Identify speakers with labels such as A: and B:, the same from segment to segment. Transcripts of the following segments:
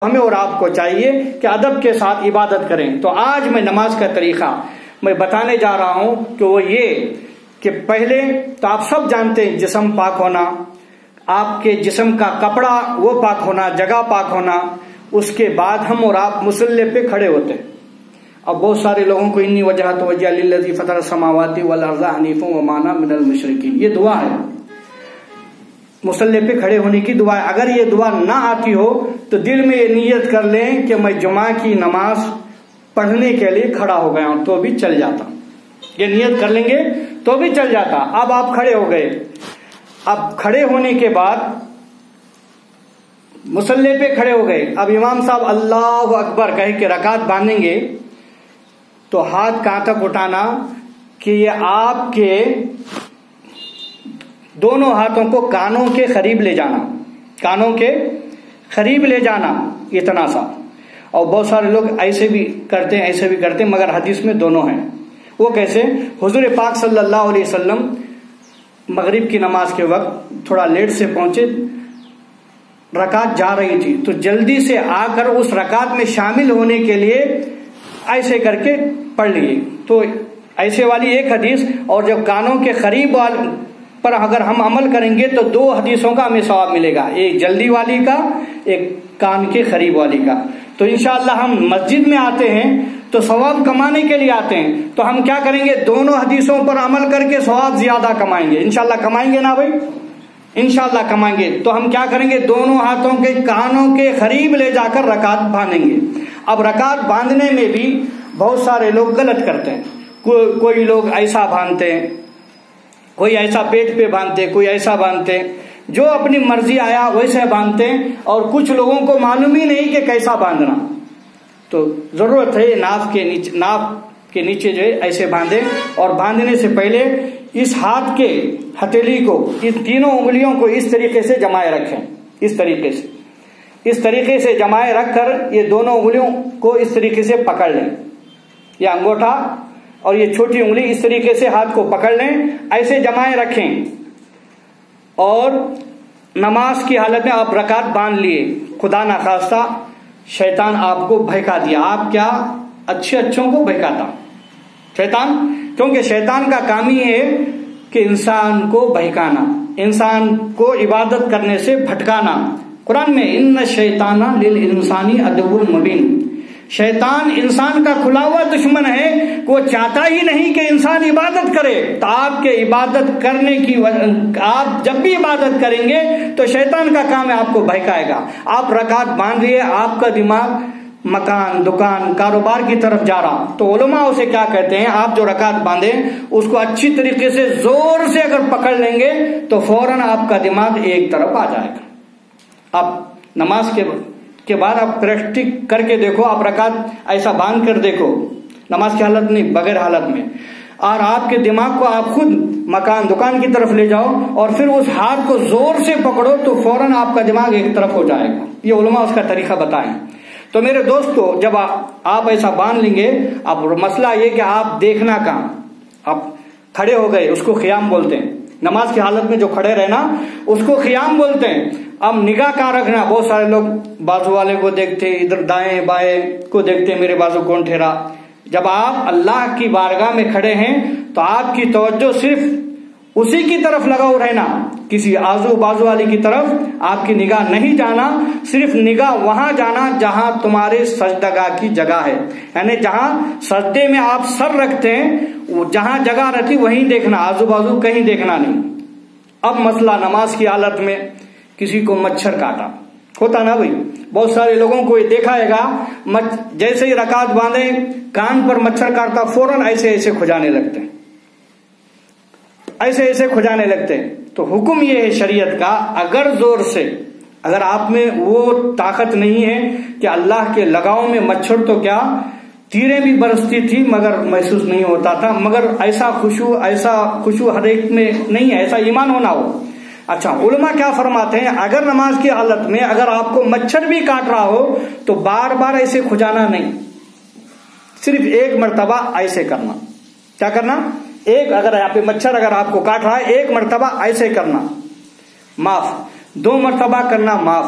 A: ہمیں اور آپ کو چاہیے کہ ادب کے ساتھ عبادت کریں۔ تو آج میں نماز کا طریقہ میں بتانے جا رہا ہوں کہ وہ یہ کہ پہلے تو آپ سب جانتے ہیں جسم پاک ہونا، آپ کے جسم کا کپڑا وہ پاک ہونا، جگہ پاک ہونا۔ اس کے بعد ہم اور آپ مصلی پہ کھڑے ہوتے ہیں۔ اب بہت سارے لوگوں کو انی وجہت وجہ للذی فطر السماوات والارض حنیفا وما انا من المشرکین، یہ دعا ہے، مصلی پہ کھڑے ہونے کی دعا ہے۔ اگر یہ دعا نہ آتی ہو تو دل میں یہ نیت کر لیں کہ میں جمعہ کی نماز پڑھنے کے لیے کھڑا ہو گیا ہوں، تو بھی چل جاتا۔ یہ نیت کر لیں گے تو بھی چل جاتا۔ اب آپ کھڑے ہو گئے، اب کھڑے ہونے کے بعد مصلی پہ کھڑے ہو گئے، اب امام صاحب اللہ اکبر کہہ کے رکعت باندھیں گے تو ہاتھ کہاں تک اٹھانا کہ یہ آپ کے دونوں ہاتھوں کو کانوں کے قریب لے جانا، کانوں کے قریب لے جانا، اتنا سا۔ اور بہت سارے لوگ ایسے بھی کرتے ہیں، ایسے بھی کرتے ہیں، مگر حدیث میں دونوں ہیں۔ وہ کیسے؟ حضور پاک صلی اللہ علیہ وسلم مغرب کی نماز کے وقت تھوڑا لیٹ سے پہنچے، رکعت جا رہی تھی تو جلدی سے آ کر اس رکعت میں شامل ہونے کے لیے ایسے کر کے پڑھ لیے۔ تو ایسے والی ایک حدیث، اور جب کانوں کے قریب پر اگر ہم عمل کریں گے تو دو حدیثوں کا ہمیں ثواب ملے گا، ایک جلدی والی کا، ایک کان کے قریب والی کا۔ تو انشاءاللہ ہم مسجد میں آتے ہیں تو ثواب کمانے کے لیے آتے ہیں، تو ہم کیا کریں گے؟ دونوں حدیثوں پر عمل کر کے ثواب زیادہ کمائیں گے۔ انشاءاللہ کمائیں گے نا بھائی؟ انشاءاللہ کمائیں گے۔ تو ہم کیا کریں گے؟ دونوں ہاتھوں کے کانوں کے قریب لے جا کر رکعت باندھیں گے۔ اب رکعت باندھنے میں بھی بہت سارے لوگ غلط کرتے ہیں۔ کوئی لوگ ایسا باندھتے ہیں، کوئی ایسا پیٹ پہ باندھتے، کوئی ایسا باندھتے، جو اپنی مرضی آیا ویسے باندھتے، اور کچھ لوگوں کو معلوم ہی نہیں کہ کیسا باندھنا۔ تو ضرورت ہے ناف کے نیچے جو ہے ایسے باندھے، اور باندھنے سے پہلے اس ہاتھ کے ہتھیلی کو، ان تینوں انگلیوں کو اس طریقے سے جمائے رکھیں، اس طریقے سے جمائے رکھ کر یہ دونوں انگلیوں کو اس طریقے سے پکڑ لیں، یہ انگوٹھا اور یہ چھوٹی انگلی اس طریقے سے ہاتھ کو پکڑ لیں، ایسے جمائے رکھیں۔ اور نماز کی حالت میں آپ رکعت باندھ لیے، خدا نخواستہ شیطان آپ کو بہکا دیا، آپ کیا اچھوں کو بہکاتا شیطان، کیونکہ شیطان کا کام ہی ہے کہ انسان کو بہکانا، انسان کو عبادت کرنے سے بھٹکانا۔ قرآن میں ان الشیطان للانسان عدو مبین، شیطان انسان کا کھلا ہوا دشمن ہے، وہ چاہتا ہی نہیں کہ انسان عبادت کرے۔ تو آپ کے عبادت کرنے کی آپ جب بھی عبادت کریں گے تو شیطان کا کام ہے آپ کو بہکائے گا۔ آپ رکعت باندھ رہے، آپ کا دماغ مکان، دکان، کاروبار کی طرف جا رہا، تو علماء اسے کیا کہتے ہیں؟ آپ جو رکعت باندھیں اس کو اچھی طریقے سے زور سے اگر پکڑ لیں گے تو فوراً آپ کا دماغ ایک طرف آ جائے گا۔ اب نماز کے بعد آپ پریکٹس کر کے دیکھو، آپ رکعت ایسا باندھ کر دیکھو، نماز کی حالت نہیں، بغیر حالت میں، اور آپ کے دماغ کو آپ خود مکان، دکان کی طرف لے جاؤ، اور پھر اس ہاتھ کو زور سے پکڑو تو فوراً آپ کا دماغ ایک طرف ہو جائے گا۔ یہ علماء اس کا طریقہ بتائیں۔ تو میرے دوستو، جب آپ ایسا باندھ لیں گے، اب مسئلہ یہ کہ آپ دیکھنا کہاں، آپ کھڑے ہو گئے، اس کو قیام بولتے ہیں، نماز کی حالت میں جو کھڑے رہنا اس کو قیام بولتے ہیں۔ اب نگاہ کہاں رکھنا؟ بہت سارے لوگ بازو والے کو دیکھتے، ادھر دائیں بائیں کو دیکھتے، میرے بازو کون ٹھہرا۔ جب آپ اللہ کی بارگاہ میں کھڑے ہیں تو آپ کی توجہ صرف اسی کی طرف لگاؤ رہنا، کسی آزو بازو والی کی طرف آپ کی نگاہ نہیں جانا، صرف نگاہ وہاں جانا جہاں تمہارے سجدگاہ کی جگہ ہے، یعنی جہاں سجدے میں آپ سر رکھتے ہیں جہاں جگہ رکھی وہیں دیکھنا، آزو بازو کہیں دیکھنا نہیں۔ اب مسئلہ نماز کی حالت میں کسی کو مچھر کاٹا، ہوتا نا بھائی، بہت سارے لوگوں کو یہ دیکھا ہے گا، جیسے ہی رکعت باندھے کان پر مچھر کاٹتا فوراً ایسے کھجانے لگتے ہیں، ایسے کھجانے لگتے ہیں۔ تو حکم یہ ہے شریعت کا، اگر زور سے، اگر آپ میں وہ طاقت نہیں ہے کہ اللہ کے لگاؤ میں مچھر تو کیا تیریں بھی برستی تھی مگر محسوس نہیں ہوتا تھا، مگر ایسا خشوع ہر ایک میں نہیں ہے، ایسا ایمان ہونا ہو۔ اچھا، علماء کیا فرماتے ہیں؟ اگر نماز کی حالت میں اگر آپ کو مچھر بھی کاٹ رہا ہو تو بار بار ایسے کھجانا نہیں، صرف ایک مرتبہ ایسے کرنا۔ کیا کرنا؟ اگر یہاں پہ مچھر اگر آپ کو کاٹ رہا ہے، ایک مرتبہ ایسے کرنا معاف، 2 مرتبہ کرنا معاف،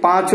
A: 5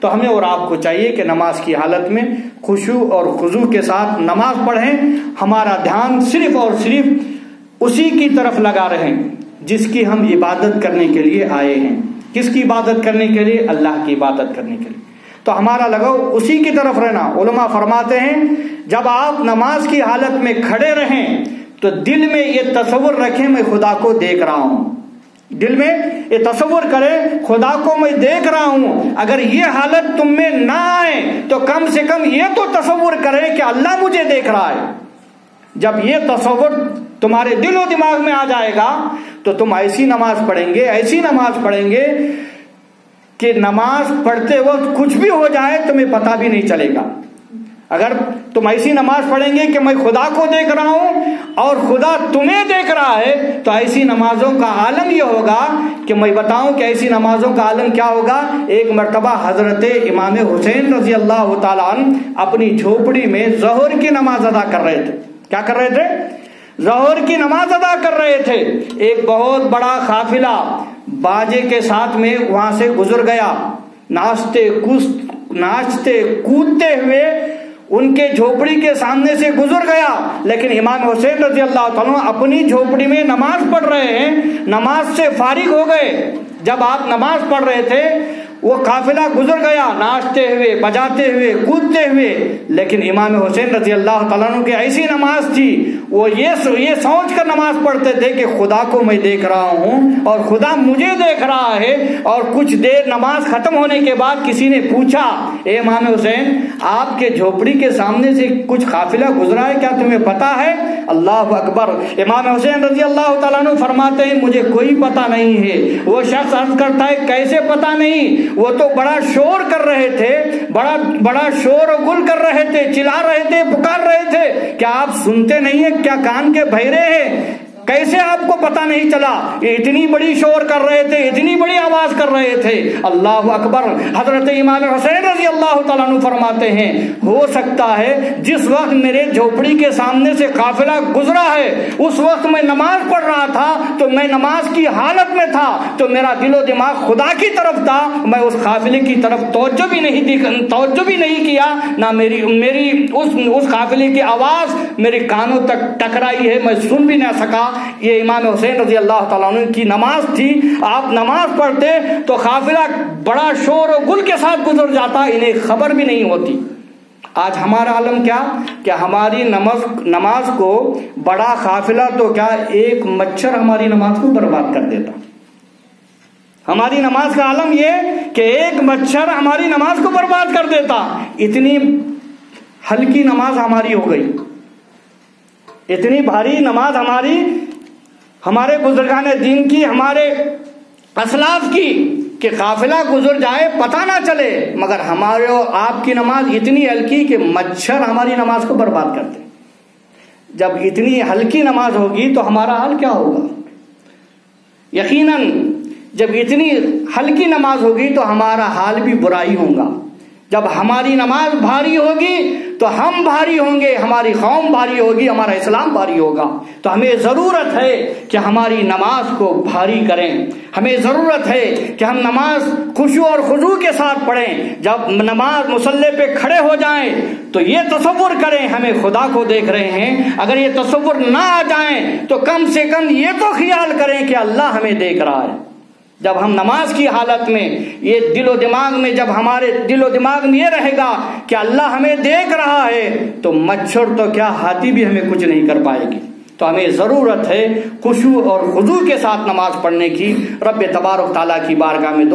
A: تو ہمیں اور آپ کو چاہیے کہ نماز کی حالت میں خشوع اور خضوع کے ساتھ نماز پڑھیں، ہمارا دھیان صرف اور صرف اسی کی طرف لگا رہیں جس کی ہم عبادت کرنے کے لیے آئے ہیں۔ کس کی عبادت کرنے کے لیے؟ اللہ کی عبادت کرنے کے لیے۔ تو ہمارا لگاؤ اسی کی طرف رہنا۔ علماء فرماتے ہیں جب آپ نماز کی حالت میں کھڑے رہیں تو دل میں یہ تصور رکھیں میں خدا کو دیکھ رہا ہوں، دل میں یہ تصور کریں خدا کو میں دیکھ رہا ہوں۔ اگر یہ حالت تم میں نہ آئے تو کم سے کم یہ تو تصور کریں کہ اللہ مجھے دیکھ رہا ہے۔ جب یہ تصور تمہارے دل و دماغ میں آ جائے گا تو تم ایسی نماز پڑھیں گے، ایسی نماز پڑھیں گے کہ نماز پڑھتے وقت کچھ بھی ہو جائے تمہیں پتہ بھی نہیں چلے گا۔ اگر تم ایسی نماز پڑھیں گے کہ میں خدا کو دیکھ رہا ہوں اور خدا تمہیں دیکھ رہا ہے تو ایسی نمازوں کا عالم یہ ہوگا کہ میں بتاؤں کہ ایسی نمازوں کا عالم کیا ہوگا۔ ایک مرتبہ حضرت امام حسین رضی اللہ تعالیٰ عنہ اپنی جھوپڑی میں ظہر کی نماز ادا کر رہے تھے۔ کیا کر رہے تھے؟ ظہر کی نماز ادا کر رہے تھے۔ ایک بہت بڑا قافلہ باجے کے ساتھ میں وہاں سے گزر گیا، ناچتے کودتے ہوئے ان کے جھوپڑی کے سامنے سے گزر گیا، لیکن امام حسین رضی اللہ تعالیٰ اپنی جھوپڑی میں نماز پڑھ رہے ہیں، نماز سے فارغ ہو گئے۔ جب آپ نماز پڑھ رہے تھے وہ قافلہ گزر گیا ناچتے ہوئے، بجاتے ہوئے، کودتے ہوئے، لیکن امام حسین رضی اللہ تعالیٰ عنہ کی ایسی نماز تھی، وہ یہ سوچ کر نماز پڑھتے تھے کہ خدا کو میں دیکھ رہا ہوں اور خدا مجھے دیکھ رہا ہے۔ اور کچھ دیر نماز ختم ہونے کے بعد کسی نے پوچھا، اے امام حسین آپ کے جھوپڑی کے سامنے سے کچھ قافلہ گزرا ہے، کیا تمہیں پتا ہے؟ اللہ اکبر۔ امام حسین رضی اللہ تعالیٰ عنہ فرماتے ہیں مجھے کوئی پتا نہیں ہے۔ وہ شخص عرض کرتا ہے کیسے پتا نہیں؟ وہ تو بڑا شور کر رہے تھے، بڑا شور و گل کر رہے تھے، چلا رہے تھے، پکار رہے تھے۔ کیا آپ سنتے نہیں ہیں؟ کیا کان کے بہرے ہیں؟ کیسے آپ کو پتا نہیں چلا؟ یہ اتنی بڑی شور کر رہے تھے، اتنی بڑی آواز کر رہے تھے۔ اللہ اکبر۔ حضرت امام حسین رضی اللہ تعالیٰ عنہ فرماتے ہیں ہو سکتا ہے جس وقت میرے جھوپڑی کے سامنے سے قافلہ گزرا ہے اس وقت میں نماز پڑھ رہا تھا، تو میں نماز کی حالت میں تھا، تو میرا دل و دماغ خدا کی طرف تھا، میں اس قافلے کی طرف توجہ بھی نہیں کیا، نہ میری اس قافلے کی آواز میرے کانوں تک ٹکرائی ہے، میں سن بھی نہ سکا۔ یہ امام حسین رضی اللہ تعالیٰ عنہ کی نماز تھی۔ آپ نماز پڑھتے تو قافلہ بڑا شور و گل کے ساتھ گزر جاتا، انہیں خبر بھی نہیں ہوتی۔ آج ہمارا عالم کیا کہ ہماری نماز کو بڑا قافلہ تو کیا ایک مچھر ہماری نماز کو برباد کر دیتا۔ ہماری نماز کا عالم یہ کہ ایک مچھر ہماری نماز کو برباد کر دیتا۔ اتنی ہلکی نماز ہماری ہو گئی، اتنی بھاری نماز ہمارے بزرگان دین کی، ہمارے اسلاف کی، کہ قافلہ گزر جائے پتہ نہ چلے، مگر ہمارے اور آپ کی نماز اتنی ہلکی کہ مچھر ہماری نماز کو برباد کرتے۔ جب اتنی ہلکی نماز ہوگی تو ہمارا حال کیا ہوگا؟ یقیناً جب اتنی ہلکی نماز ہوگی تو ہمارا حال بھی برائی ہوگا۔ جب ہماری نماز بھاری ہوگی تو ہم بھاری ہوں گے، ہماری قوم بھاری ہوگی، ہمارا اسلام بھاری ہوگا۔ تو ہمیں ضرورت ہے کہ ہماری نماز کو بھاری کریں، ہمیں ضرورت ہے کہ ہم نماز خشوع اور خضوع کے ساتھ پڑھیں۔ جب نماز مصلی پہ کھڑے ہو جائیں تو یہ تصور کریں ہمیں خدا کو دیکھ رہے ہیں۔ اگر یہ تصور نہ آ جائیں تو کم سے کم یہ تو خیال کریں کہ اللہ ہمیں دیکھ رہا ہے۔ جب ہم نماز کی حالت میں یہ جب ہمارے دل و دماغ میں یہ رہے گا کہ اللہ ہمیں دیکھ رہا ہے تو مچھر تو کیا ہاتھی بھی ہمیں کچھ نہیں کر پائے گی۔ تو ہمیں ضرورت ہے خشوع اور خضوع کے ساتھ نماز پڑھنے کی۔ رب تبارک تعالیٰ کی بارگاہ میں